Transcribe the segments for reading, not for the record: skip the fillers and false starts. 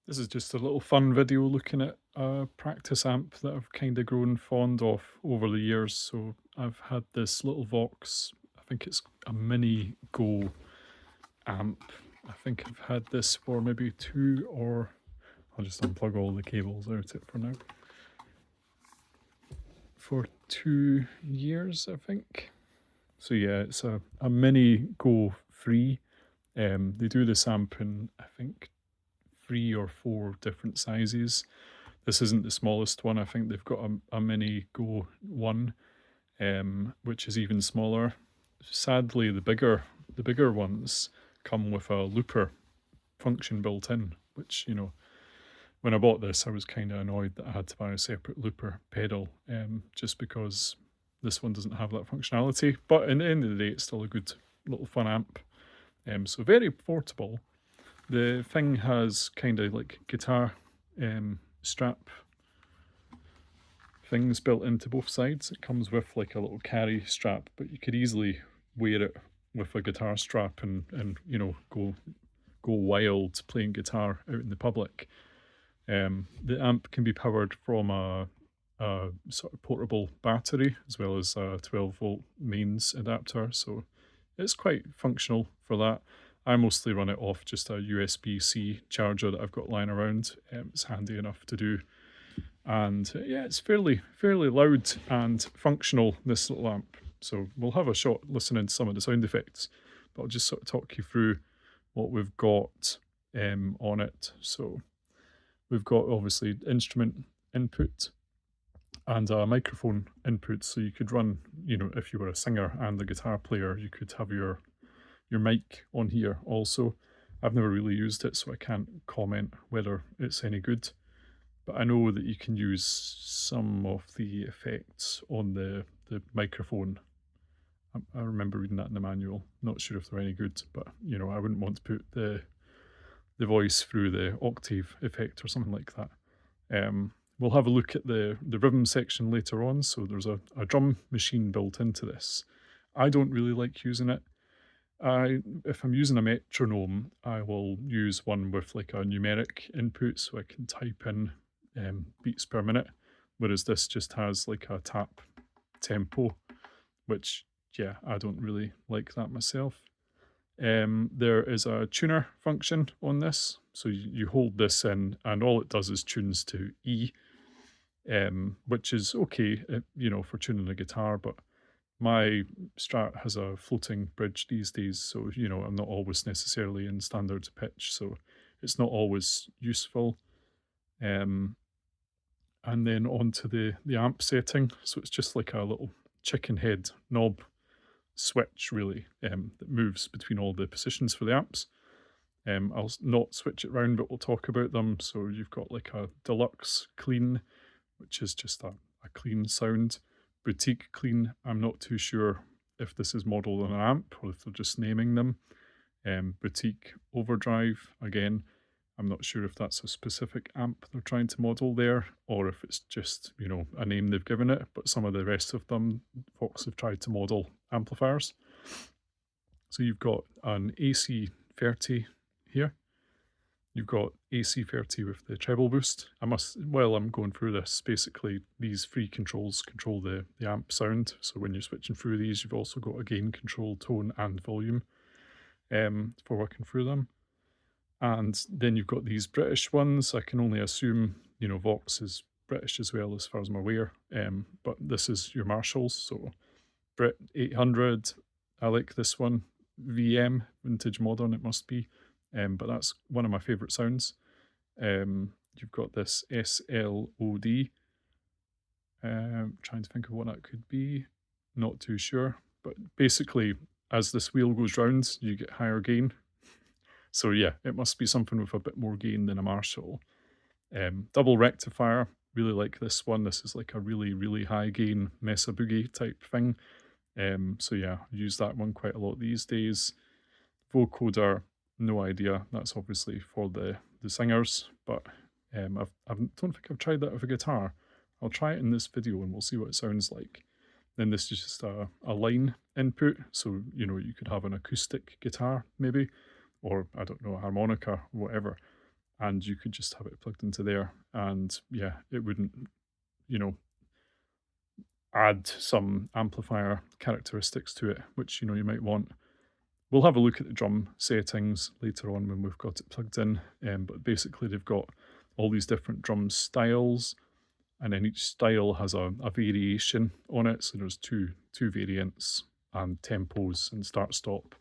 This is just a little fun video looking at a practice amp that I've kind of grown fond of over the years. So I've had this little Vox, I think it's a Mini Go amp. I think I've had this for maybe I'll just unplug all the cables out it for now. For 2 years, I think. So yeah, it's a Mini Go 3. They do this amp in, I think, 3 or 4 different sizes. This isn't the smallest one. I think they've got a Mini Go 1, which is even smaller. Sadly, the bigger ones come with a looper function built in, which, when I bought this, I was kind of annoyed that I had to buy a separate looper pedal, just because this one doesn't have that functionality. But in the end of the day, it's still a good little fun amp. So very portable. The thing has kind of like guitar strap things built into both sides. It comes with like a little carry strap, but you could easily wear it with a guitar strap and go wild playing guitar out in the public. The amp can be powered from a sort of portable battery as well as a 12-volt mains adapter, so it's quite functional for that. I mostly run it off just a USB-C charger that I've got lying around. It's handy enough to do. And yeah, it's fairly loud and functional, this little amp. So we'll have a shot listening to some of the sound effects, but I'll just sort of talk you through what we've got on it. So we've got obviously instrument input and a microphone input. So you could run, if you were a singer and a guitar player, you could have your mic on here also. I've never really used it, so I can't comment whether it's any good. But I know that you can use some of the effects on the microphone. I remember reading that in the manual. Not sure if they're any good, but I wouldn't want to put the voice through the octave effect or something like that. We'll have a look at the rhythm section later on. So there's a drum machine built into this. I don't really like using it. If I'm using a metronome, I will use one with like a numeric input so I can type in beats per minute, whereas this just has like a tap tempo, which, yeah, I don't really like that myself. There is a tuner function on this, so you hold this in and all it does is tunes to E, which is okay, for tuning a guitar, but my Strat has a floating bridge these days, so I'm not always necessarily in standard pitch, so it's not always useful. And then onto the amp setting, so it's just like a little chicken head knob switch really, that moves between all the positions for the amps. I'll not switch it round, but we'll talk about them. So you've got like a deluxe clean, which is just a clean sound. Boutique clean, I'm not too sure if this is modeled on an amp or if they're just naming them. Boutique overdrive, again, I'm not sure if that's a specific amp they're trying to model there or if it's just, a name they've given it, but some of the rest of them, Vox have tried to model amplifiers. So you've got an AC30 here. You've got AC30 with the treble boost. While I'm going through this, basically these three controls control the amp sound. So when you're switching through these, you've also got a gain control, tone and volume for working through them. And then you've got these British ones. I can only assume, Vox is British as well as far as I'm aware. But this is your Marshalls. So Brit 800, I like this one. VM, Vintage Modern it must be. But that's one of my favourite sounds. You've got this SLOD. Trying to think of what that could be. Not too sure. But basically, as this wheel goes round, you get higher gain. So yeah, it must be something with a bit more gain than a Marshall. Double rectifier, really like this one. This is like a really, really high gain Mesa Boogie type thing. So yeah, I use that one quite a lot these days. Vocoder, no idea. That's obviously for the singers, but I don't think I've tried that with a guitar. I'll try it in this video and we'll see what it sounds like. Then this is just a line input, so you could have an acoustic guitar maybe, or I don't know, a harmonica, whatever. and you could just have it plugged into there, and yeah, it wouldn't, you know, add some amplifier characteristics to it, which, you know, you might want. We'll have a look at the drum settings later on when we've got it plugged in, but basically they've got all these different drum styles, and then each style has a variation on it. So there's two variants and tempos and start stop.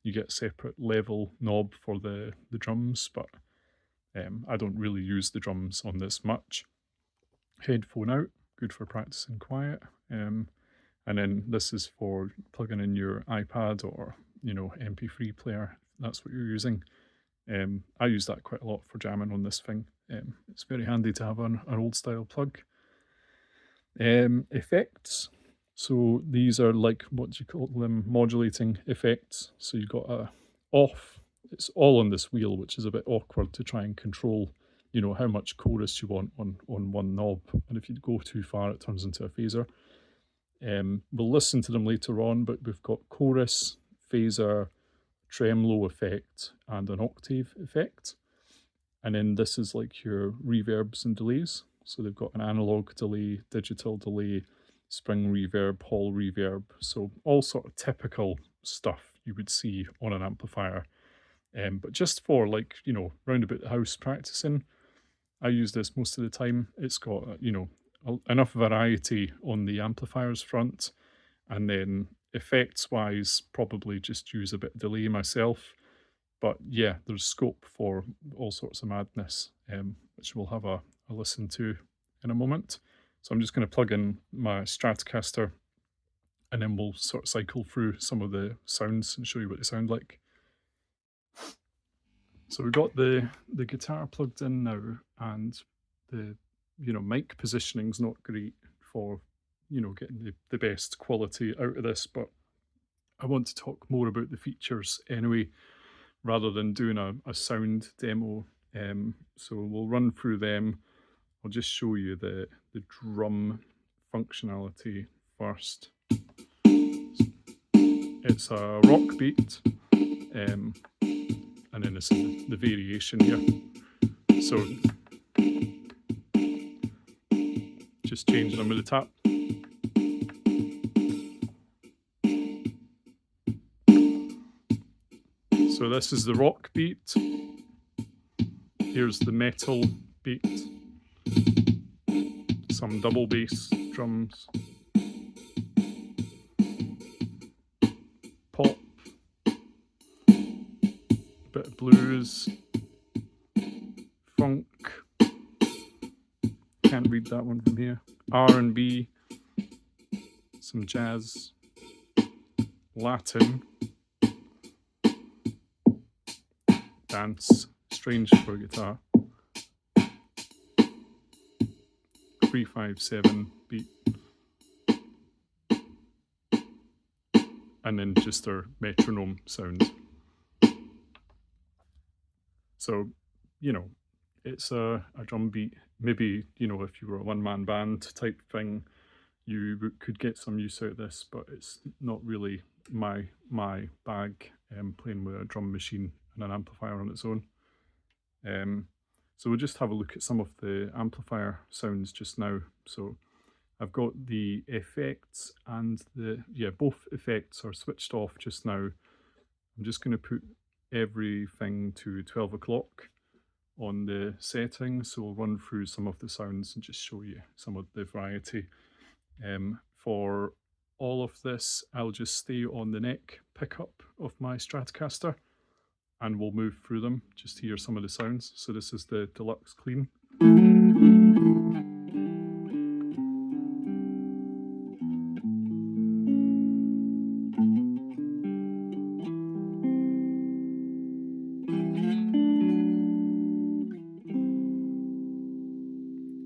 You get a separate level knob for the drums, but I don't really use the drums on this much. Headphone out, good for practicing quiet. And then this is for plugging in your iPad or, you know, MP3 player, if that's what you're using. I use that quite a lot for jamming on this thing. It's very handy to have an old style plug. Effects. So these are like, what do you call them, modulating effects. So you've got a off. It's all on this wheel, which is a bit awkward to try and control, you know, how much chorus you want on one knob. And if you go too far, it turns into a phaser. We'll listen to them later on, but we've got chorus, phaser, tremolo effect, and an octave effect. And then this is like your reverbs and delays. So they've got an analog delay, digital delay, spring reverb, hall reverb. So all sort of typical stuff you would see on an amplifier. But just for, like, you know, round about the house practicing, I use this most of the time. It's got, you know, enough variety on the amplifiers front, and then effects wise probably just use a bit of delay myself, but yeah, there's scope for all sorts of madness, which we'll have a listen to in a moment. So I'm just going to plug in my Stratocaster, and then we'll sort of cycle through some of the sounds and show you what they sound like. So we've got the guitar plugged in now, and the, you know, mic positioning's not great for, you know, getting the best quality out of this, but I want to talk more about the features anyway, rather than doing a sound demo. So we'll run through them. I'll just show you the drum functionality first. It's a rock beat, and then this is the variation here. So just changing them with the tap. So this is the rock beat. Here's the metal beat. Some double bass drums. Pop. Bit of blues. Funk. Can't read that one from here. R&B. Some jazz. Latin. Dance. Strange for a guitar. 3/5/7 beat. And then just our metronome sound. So, you know, it's a drum beat. Maybe, you know, if you were a one-man band type thing, you could get some use out of this, but it's not really my bag, playing with a drum machine and an amplifier on its own. So we'll just have a look at some of the amplifier sounds just now. So I've got the effects and both effects are switched off just now. I'm just going to put everything to 12 o'clock on the settings, so we'll run through some of the sounds and just show you some of the variety. For all of this, I'll just stay on the neck pickup of my Stratocaster, and we'll move through them just to hear some of the sounds. So this is the deluxe clean.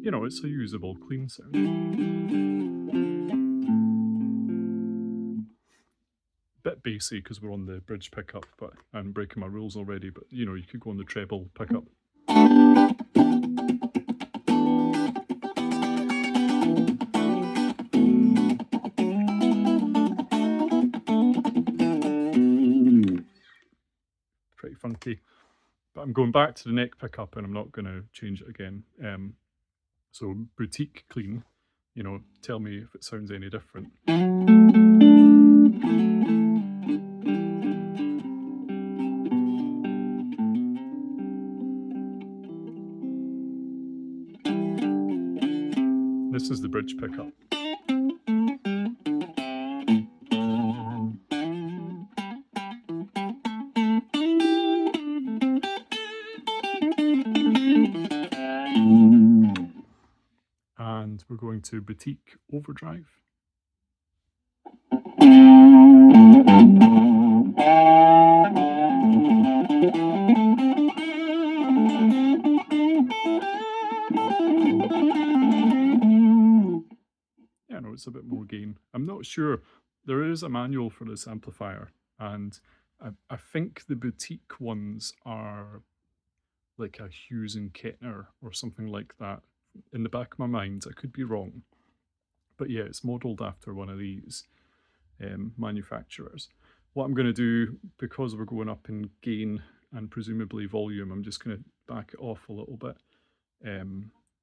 You know, it's a usable clean sound. Bit bassy because we're on the bridge pickup, but I'm breaking my rules already, but you know, you could go on the treble pickup. Pretty funky. But I'm going back to the neck pickup and I'm not going to change it again. So boutique clean, you know, tell me if it sounds any different. This is the bridge pickup. And we're going to boutique overdrive. Yeah, no, it's a bit more gain. I'm not sure. There is a manual for this amplifier, and I think the boutique ones are like a Hughes and Kettner or something like that. In the back of my mind, I could be wrong. But yeah, it's modelled after one of these manufacturers. What I'm going to do, because we're going up in gain and presumably volume, I'm just going to back it off a little bit.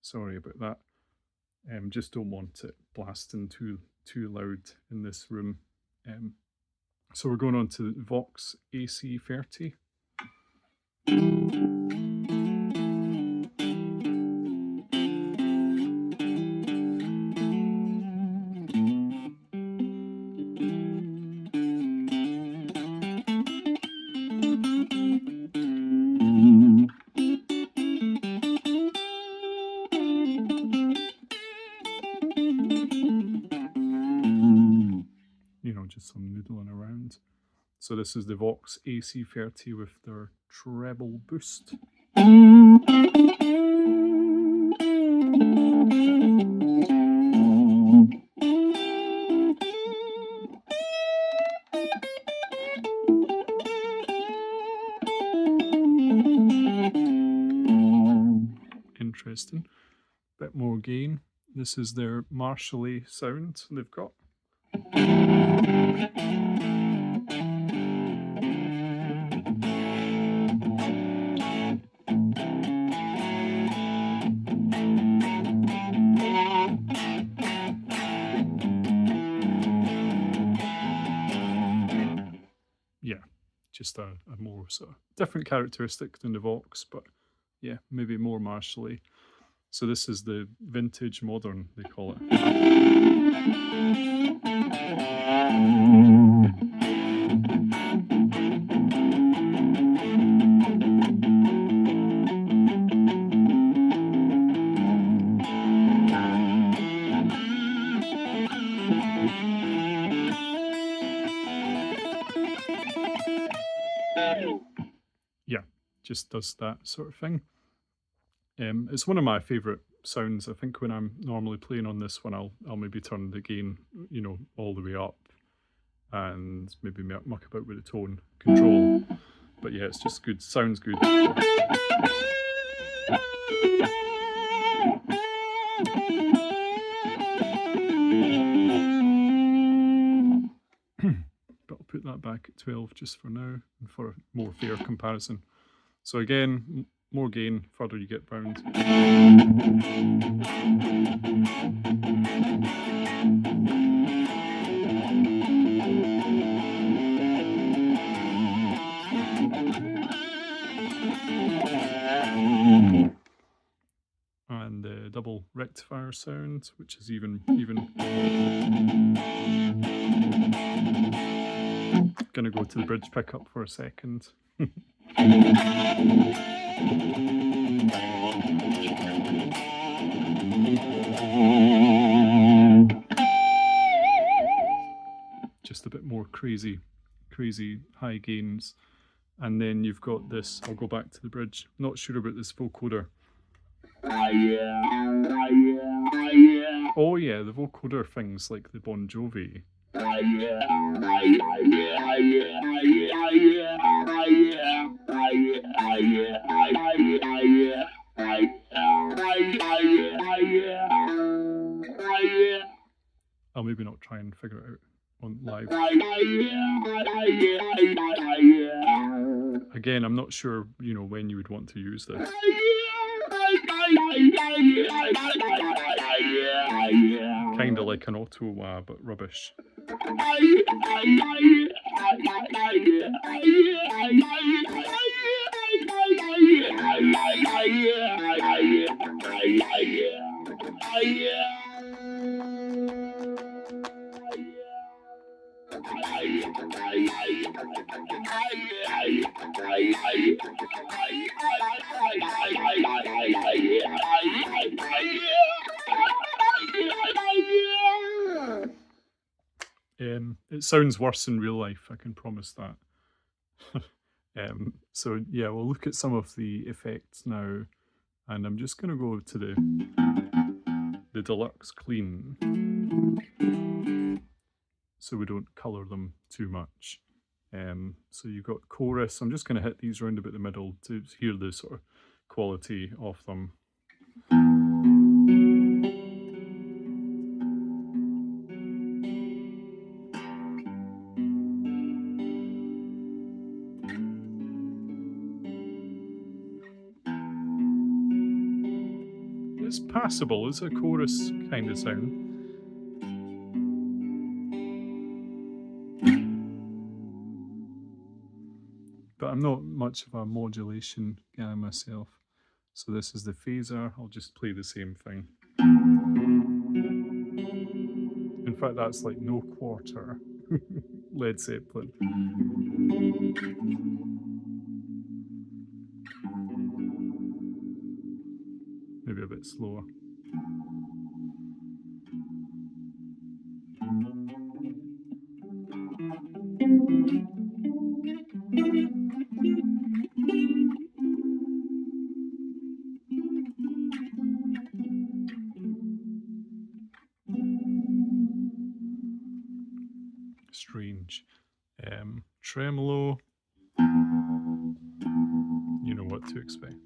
Sorry about that. Just don't want it blasting too loud in this room. So we're going on to Vox AC30. You know, just some noodling around. So this is the Vox AC30 with their treble boost. Interesting. Bit more gain. This is their Marshally sound they've got. Yeah, just a more sort of different characteristic than the Vox, but yeah, maybe more Marshally. So this is the vintage modern, they call it. Yeah, just does that sort of thing. It's one of my favourite sounds. I think when I'm normally playing on this one, I'll maybe turn the gain, you know, all the way up, and maybe muck about with the tone control. But yeah, it's just good. Sounds good. But I'll put that back at 12 just for now and for a more fair comparison. So again, more gain further you get round. And the double rectifier sound, which is even. Gonna go to the bridge pickup for a second. Just a bit more crazy high gains. And then you've got this, I'll go back to the bridge. Not sure about this vocoder. Oh yeah, the vocoder things like the Bon Jovi. I'll maybe not try and figure it out on live. Again, I'm not sure, you know, when you would want to use this. Kind of like an auto wah, but rubbish. It sounds worse in real life, I can promise that. So yeah, we'll look at some of the effects now, and I'm just going to go to the deluxe clean, so we don't colour them too much. So you've got chorus. I'm just going to hit these round about the middle to hear the sort of quality of them. It's passable. It's a chorus kind of sound. But I'm not much of a modulation guy myself. So this is the phaser. I'll just play the same thing. In fact, that's like no quarter. Led Zeppelin. Maybe a bit slower. Strange. Tremolo. You know what to expect.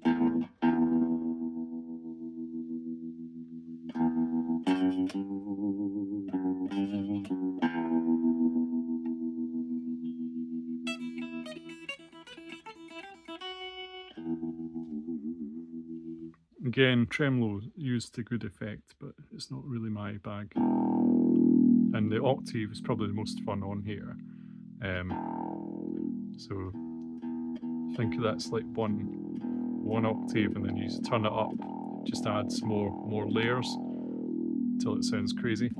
Again, tremolo used to good effect, but it's not really my bag. And the octave is probably the most fun on here. So think that's like one octave, and then you just turn it up. It just adds more layers until it sounds crazy.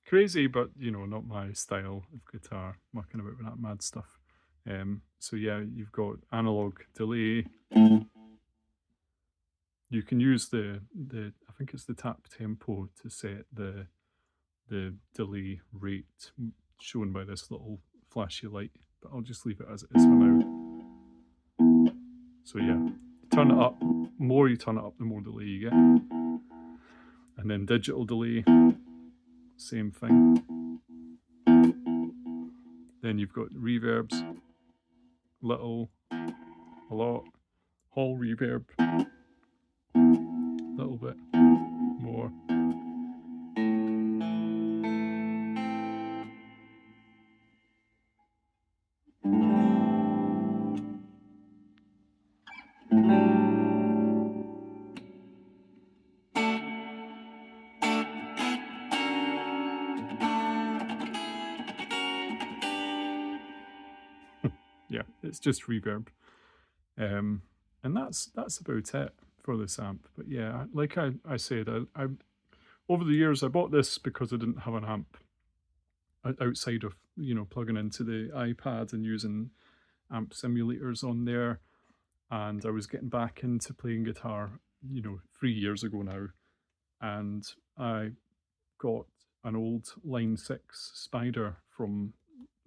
Crazy, but you know, not my style of guitar, mucking about with that mad stuff. So yeah, you've got analog delay. You can use the I think it's the tap tempo to set the delay rate shown by this little flashy light, but I'll just leave it as it is for now. So yeah, turn it up. More you turn it up, the more delay you get. And then digital delay, same thing. Then you've got reverbs, little, a lot, hall reverb, little bit more. Yeah, it's just reverb. And that's about it for this amp. But yeah, like I said, I over the years I bought this because I didn't have an amp outside of, you know, plugging into the iPad and using amp simulators on there. And I was getting back into playing guitar, you know, 3 years ago now, and I got an old Line 6 Spider from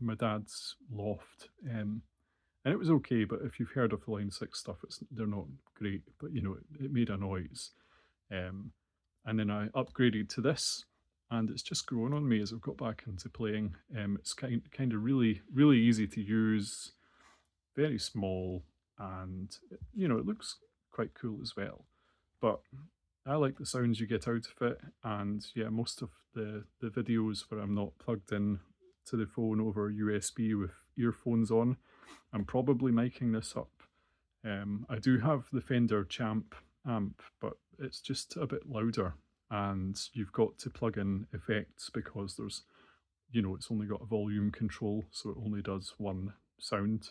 my dad's loft. And it was okay, but if you've heard of the Line 6 stuff, they're not great, but you know, it made a noise. and then I upgraded to this, and it's just grown on me as I've got back into playing. It's kind of really easy to use, very small, and it looks quite cool as well. But I like the sounds you get out of it, and yeah, most of the videos where I'm not plugged in to the phone over USB with earphones on, I'm probably miking this up. I do have the Fender Champ amp, but it's just a bit louder, and you've got to plug in effects because it's only got a volume control, so it only does one sound,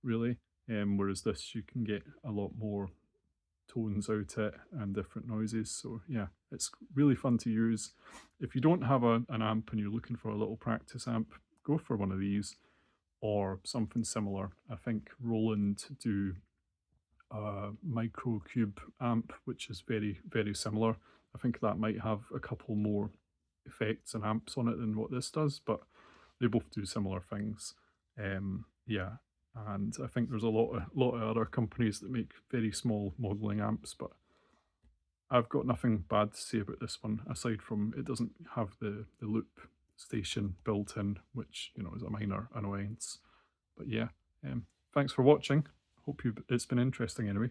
really. Whereas this, you can get a lot more tones out it and different noises. So yeah, it's really fun to use. If you don't have an amp and you're looking for a little practice amp, go for one of these or something similar. I think Roland do a microcube amp, which is very similar. I think that might have a couple more effects and amps on it than what this does, but they both do similar things. Yeah, and I think there's a lot of other companies that make very small modeling amps, but I've got nothing bad to say about this one aside from it doesn't have the loop station built in, which is a minor annoyance. But yeah, thanks for watching. Hope it's been interesting anyway.